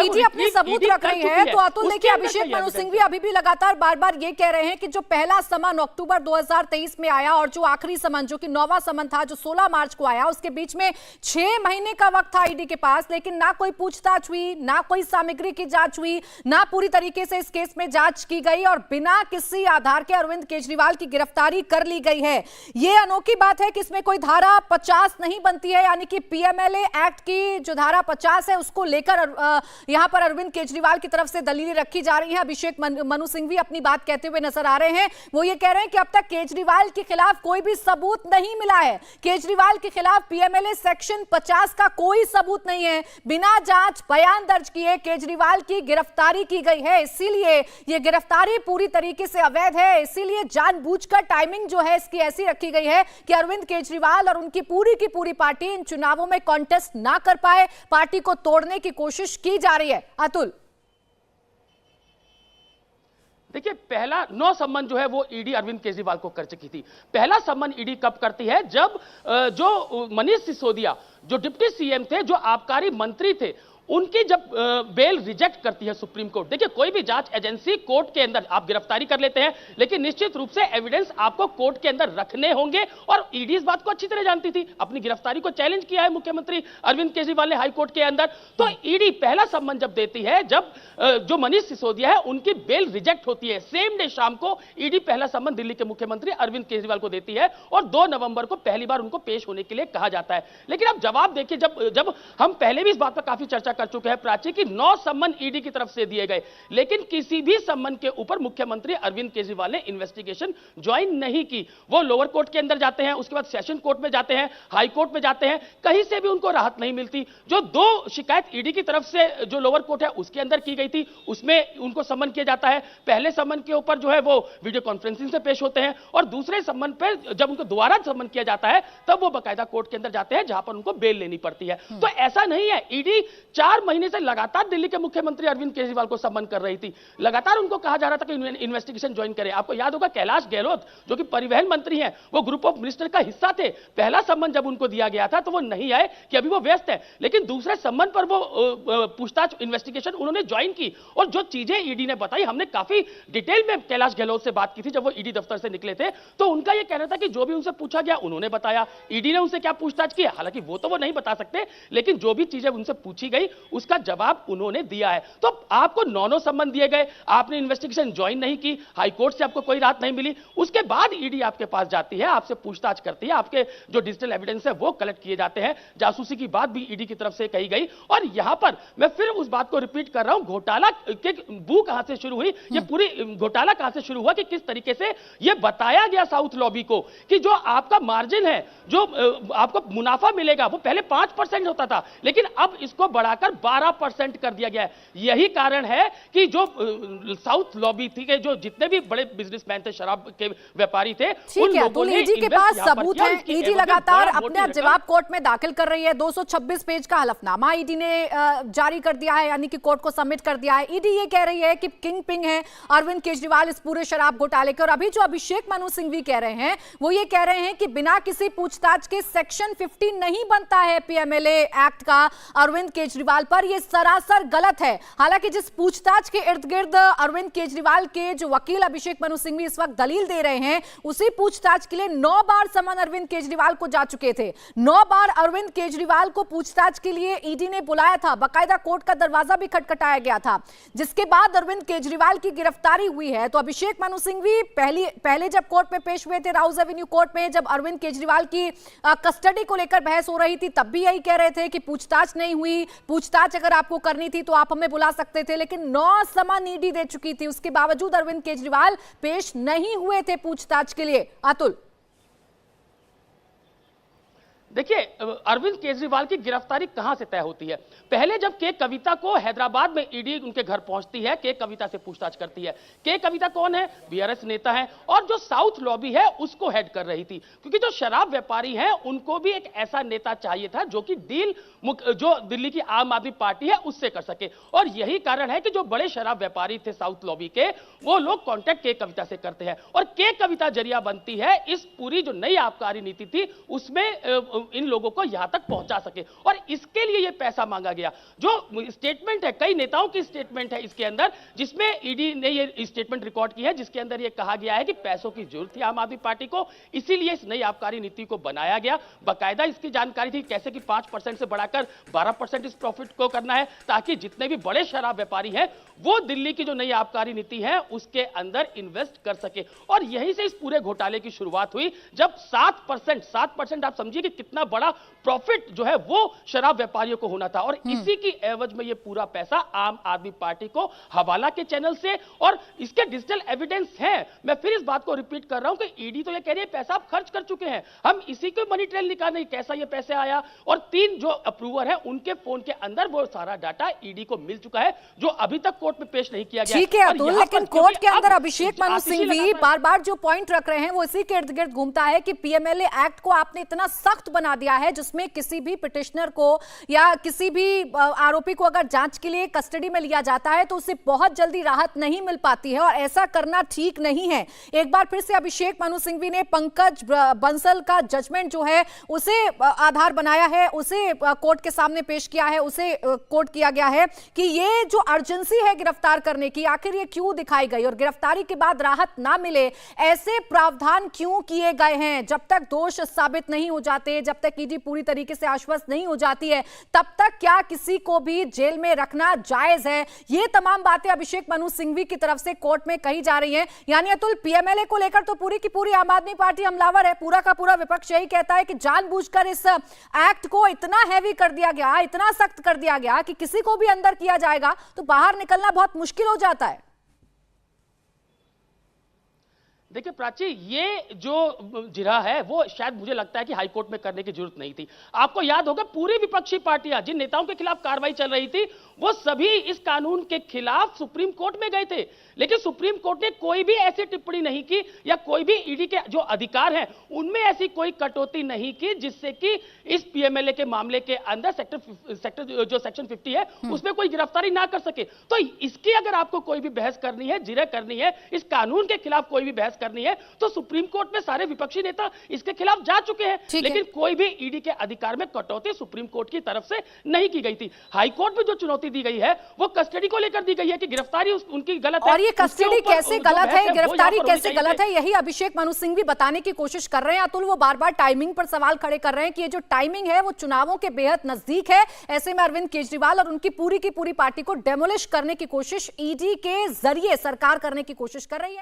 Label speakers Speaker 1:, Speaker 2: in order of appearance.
Speaker 1: ED अपने सबूत रख रही है। तो अतुल देखिए, अभिषेक मनु सिंघवी अभी भी लगातार बार बार ये कह रहे हैं कि जो पहला समन अक्टूबर 2023 में आया और जो आखिरी समन जो कि 9वां समन था जो 16 मार्च को आया, उसके बीच में 6 महीने का वक्त था ईडी के पास, लेकिन ना कोई पूछताछ हुई, ना कोई सामग्री की जांच हुई, ना पूरी तरीके से इस केस में जांच की गई और बिना किसी आधार के अरविंद केजरीवाल की गिरफ्तारी कर ली गई है। ये अनोखी बात है कि इसमें कोई धारा 50 नहीं बनती है, यानी कि पीएमएलए एक्ट की जो धारा 50 है उसको लेकर यहां पर अरविंद केजरीवाल की तरफ से दलीलें रखी जा रही हैं। अभिषेक मनु सिंघवी अपनी बात कहते हुए नजर आ रहे हैं। वो ये कह रहे हैं कि अब तक केजरीवाल के खिलाफ कोई भी सबूत नहीं मिला है, केजरीवाल के खिलाफ पीएमएलए सेक्शन 50 का कोई सबूत नहीं है, बिना जांच बयान दर्ज किए केजरीवाल की गिरफ्तारी की गई है। इसीलिए यह गिरफ्तारी पूरी तरीके से अवैध है, इसीलिए जानबूझकर टाइमिंग जो है इसकी ऐसी रखी गई है कि अरविंद केजरीवाल और उनकी पूरी पार्टी इन चुनावों में कॉन्टेस्ट ना कर पाए, पार्टी को तोड़ने की कोशिश की जा रही है। अतुल
Speaker 2: देखिए, पहला 9 सम्मन जो है वो ईडी अरविंद केजरीवाल को कर चुकी थी। पहला सम्मन ईडी कब करती है? जब जो मनीष सिसोदिया जो डिप्टी सीएम थे, जो आबकारी मंत्री थे, उनकी जब बेल रिजेक्ट करती है सुप्रीम कोर्ट। देखिए, कोई भी जांच एजेंसी कोर्ट के अंदर आप गिरफ्तारी कर लेते हैं, लेकिन निश्चित रूप से एविडेंस आपको कोर्ट के अंदर रखने होंगे और ईडी इस बात को अच्छी तरह जानती थी। अपनी गिरफ्तारी को चैलेंज किया है मुख्यमंत्री अरविंद केजरीवाल ने हाई कोर्ट के अंदर। तो ईडी पहला सम्मन जब देती है, जब जो मनीष सिसोदिया है उनकी बेल रिजेक्ट होती है, सेम डे शाम को ईडी पहला सम्मन दिल्ली के मुख्यमंत्री अरविंद केजरीवाल को देती है और 2 नवंबर को पहली बार उनको पेश होने के लिए कहा जाता है। लेकिन अब जवाब देखिए, जब हम पहले भी इस बात पर काफी चर्चा कर चुके हैं प्राची की 9 सम्मन ईडी की तरफ से दिए गए, लेकिन किसी भी सम्मन के ऊपर मुख्यमंत्री अरविंद केजरीवाल ने इन्वेस्टिगेशन ज्वाइन नहीं की। वो लोअर कोर्ट के अंदर जाते हैं, उसके बाद सेशन कोर्ट में जाते हैं, हाई कोर्ट में जाते हैं, कहीं से भी उनको राहत नहीं मिलती। जो 2 शिकायत ईडी की तरफ से जो लोअर कोर्ट है उसके अंदर की गई थी, उसमें उनको सम्मन किया जाता है। पहले सम्मन के ऊपर जो है वो वीडियो कॉन्फ्रेंसिंग से पेश होते हैं और दूसरे सम्मन पर जब उनको दोबारा सम्मन किया जाता है तब वो बाकायदा कोर्ट के अंदर जाते हैं, जहां पर उनको बेल लेनी पड़ती है। तो ऐसा नहीं है, ईडी 4 महीने से लगातार दिल्ली के मुख्यमंत्री अरविंद केजरीवाल को सम्मन कर रही थी। लगातार उनको कहा जा रहा था कि इन्वेस्टिगेशन ज्वाइन करें। आपको याद होगा कैलाश गहलोत जो कि परिवहन मंत्री हैं, वो ग्रुप ऑफ मिनिस्टर का हिस्सा थे। पहला सम्मन जब उनको दिया गया था तो वो नहीं आए कि अभी वो व्यस्त है, लेकिन दूसरे सम्मन पर वो पूछताछ इन्वेस्टिगेशन उन्होंने ज्वाइन की। और जो चीजें ईडी ने बताई, हमने काफी डिटेल में कैलाश गहलोत से बात की थी जब वो ईडी दफ्तर से निकले थे, तो उनका यह कहना था कि जो भी उनसे पूछा गया उन्होंने बताया। ईडी ने उनसे क्या पूछताछ की, हालांकि वो तो वो नहीं बता सकते, लेकिन जो भी चीजें उनसे पूछी गई उसका जवाब उन्होंने दिया है। तो आपको 9 सम्मन दिए गए, आपने इन्वेस्टिगेशन ज्वाइन नहीं की, हाई कोर्ट से आपको कोई राहत नहीं मिली, उसके बाद ईडी आपके पास जाती है, आपसे पूछताछ करती है, आपके जो डिजिटल एविडेंस है वो कलेक्ट किए जाते हैं। जासूसी की बात भी ईडी की तरफ से कही गई। और यहां पर मैं फिर उस बात को रिपीट कर रहा हूं, घोटाला के बू कहां से शुरू हुई, ये पूरी घोटाला कहां से शुरू हुआ कि किस तरीके से ये बताया गया साउथ लॉबी को कि जो आपका मार्जिन है, जो आपको मुनाफा मिलेगा, वो पहले 5% होता था, लेकिन अब इसको बढ़ाकर 12% कर दिया गया है। यही कारण है कि जो साउथ लॉबी थी के जो जितने भी बड़े बिजनेसमैन थे, शराब के व्यापारी थे, उन लोगों ने
Speaker 1: ईडी के पास सबूत है। ईडी लगातार अपना जवाब कोर्ट में दाखिल कर रही है। 226 पेज का हलफनामा ईडी ने जारी कर दिया है, यानी कि कोर्ट को सबमिट कर दिया है। ईडी ये कह रही है कि किंग पिंग है अरविंद केजरीवाल इस पूरे शराब घोटाले के। और अभी जो अभिषेक मनु सिंघवी कह रहे हैं वो ये कह रहे हैं कि बिना किसी पूछताछ के सेक्शन 50 नहीं बनता है पीएमएलए एक्ट का अरविंद केजरीवाल पर। यह सरासर गलत है। हालांकि जिस पूछताछ के इर्द गिर्द अरविंद केजरीवाल के जो वकील अभिषेक मनु सिंघवी इस वक्त दलील दे रहे हैं, उसी पूछताछ के लिए 9 बार समन अरविंद केजरीवाल को जा चुके थे। 9 बार अरविंद केजरीवाल को पूछताछ के लिए ईडी ने बुलाया था, बाकायदा कोर्ट का दरवाजा भी खटखटाया गया था, जिसके बाद अरविंद केजरीवाल की गिरफ्तारी हुई है। तो अभिषेक मनु सिंघवी पहले जब कोर्ट में पेश हुए थे राउज एवेन्यू कोर्ट में, जब अरविंद केजरीवाल की कस्टडी को लेकर बहस हो रही थी, तब भी यही कह रहे थे कि पूछताछ नहीं हुई, पूछताछ अगर आपको करनी थी तो आप हमें बुला सकते थे। लेकिन 9 समन ईडी दे चुकी थी, उसके बावजूद अरविंद केजरीवाल पेश नहीं हुए थे पूछताछ के लिए। अतुल,
Speaker 2: देखिए, अरविंद केजरीवाल की गिरफ्तारी कहां से तय होती है? पहले जब के कविता को हैदराबाद में ईडी उनके घर पहुंचती है, के कविता से पूछताछ करती है। के कविता कौन है? बीआरएस नेता है और जो साउथ लॉबी है उसको हेड कर रही थी, क्योंकि जो शराब व्यापारी हैं उनको भी एक ऐसा नेता चाहिए था जो कि डील जो दिल्ली की आम आदमी पार्टी है उससे कर सके। और यही कारण है कि जो बड़े शराब व्यापारी थे साउथ लॉबी के, वो लोग कॉन्टेक्ट के कविता से करते हैं और के कविता जरिया बनती है इस पूरी जो नई आबकारी नीति थी उसमें इन लोगों को यहां तक पहुंचा सके, और इसके लिए ये पैसा मांगा गया। जो स्टेटमेंट है, कई नेताओं की स्टेटमेंट है इसके अंदर, जिसमें ईडी ने ये स्टेटमेंट रिकॉर्ड की है, जिसके अंदर ये कहा गया है कि पैसों की जरूरत थी आम आदमी पार्टी को, इसीलिए इस नई आबकारी नीति को बनाया गया। बाकायदा इसकी जानकारी थी कैसे कि 5% से बढ़ाकर 12% इस प्रॉफिट को करना है, ताकि जितने भी बड़े शराब व्यापारी हैं वो दिल्ली की जो नई आबकारी नीति है उसके अंदर इन्वेस्ट कर सके। और यहीं से इस पूरे घोटाले की शुरुआत हुई, जब 7% आप समझिए कि कितना बड़ा प्रॉफिट जो है वो शराब व्यापारियों को होना था, और इसी की एवज में ये पूरा पैसा आम आदमी पार्टी को हवाला के चैनल से, और इसके डिजिटल एविडेंस है। मैं फिर इस बात को रिपीट कर रहा हूं कि ईडी तो ये कह रही है पैसा आप खर्च कर चुके हैं, हम इसी को मनी ट्रेल निकाल नहीं कैसा ये पैसे आया, और 3 जो अप्रूवर है उनके फोन के अंदर वो सारा डाटा ईडी को मिल चुका है, जो अभी तक कोर्ट में पेश नहीं किया गया।
Speaker 1: ठीक है अतुल, लेकिन कोर्ट के अंदर अभिषेक मनु सिंघवी बार-बार जो पॉइंट रख रहे हैं वो इसी के इर्द गिर्द घूमता है कि पीएमएलए एक्ट को आपने इतना सख्त बना दिया है जिसमें किसी भी पिटिशनर को या किसी भी आरोपी को अगर जांच के लिए कस्टडी में लिया जाता है तो उसे बहुत जल्दी राहत नहीं मिल पाती है, और ऐसा करना ठीक नहीं है। एक बार फिर से अभिषेक मनु सिंघवी ने पंकज बंसल का जजमेंट जो है उसे आधार बनाया है, उसे कोर्ट के सामने पेश किया है, उसे कोर्ट किया गया है कि ये जो अर्जेंसी है गिरफ्तार करने की, आखिर ये क्यों दिखाई गई, और गिरफ्तारी के बाद राहत ना मिले ऐसे प्रावधान क्यों किए गए हैं। जब तक दोष साबित नहीं हो जाते, जब तक ईडी पूरी तरीके से आश्वस्त नहीं हो जाती है, तब तक क्या किसी को भी जेल में रखना जायज है। ये तमाम बातें अभिषेक मनु सिंघवी की तरफ से कोर्ट में कही जा रही हैं। यानी अतुल, पीएमएलए को लेकर तो पूरी की पूरी आम आदमी पार्टी हमलावर है, पूरा का पूरा विपक्ष यही कहता है कि जानबूझकर इस एक्ट को इतना हैवी कर दिया गया, इतना सख्त कर दिया गया कि किसी को भी अंदर किया जाएगा तो बाहर निकलना बहुत मुश्किल हो जाता है।
Speaker 2: देखिए प्राची, ये जो जिरह है वो शायद मुझे लगता है कि हाईकोर्ट में करने की जरूरत नहीं थी। आपको याद होगा पूरी विपक्षी पार्टियां जिन नेताओं के खिलाफ कार्रवाई चल रही थी वो सभी इस कानून के खिलाफ सुप्रीम कोर्ट में गए थे, लेकिन सुप्रीम कोर्ट ने कोई भी ऐसी टिप्पणी नहीं की या कोई भी ईडी के जो अधिकार हैं उनमें ऐसी कोई कटौती नहीं की जिससे कि इस पीएमएलए के मामले के अंदर सेक्शन 50 है उसमें कोई गिरफ्तारी ना कर सके। तो इसकी अगर आपको कोई भी बहस करनी है, जिरह करनी है, इस कानून के खिलाफ कोई भी बहस करनी है, तो सुप्रीम कोर्ट में सारे विपक्षी नेता इसके खिलाफ जा चुके हैं, लेकिन कोई भी ईडी के अधिकार में कटौती सुप्रीम कोर्ट की तरफ से नहीं की गई थी। हाईकोर्ट में जो चुनौती दी गई है वो कस्टडी को लेकर दी गई है कि गिरफ्तारी उनकी गलत है,
Speaker 1: और ये कस्टडी कैसे गलत है, गिरफ्तारी कैसे गलत है, यही अभिषेक मनु सिंघवी बताने की कोशिश कर रहे हैं। अतुल, वो बार बार टाइमिंग पर सवाल खड़े कर रहे हैं कि ये जो टाइमिंग है वो चुनावों के बेहद नजदीक है, ऐसे में अरविंद केजरीवाल और उनकी पूरी की पूरी पार्टी को डेमोलिश करने की कोशिश ईडी के जरिए सरकार करने की कोशिश कर रही है।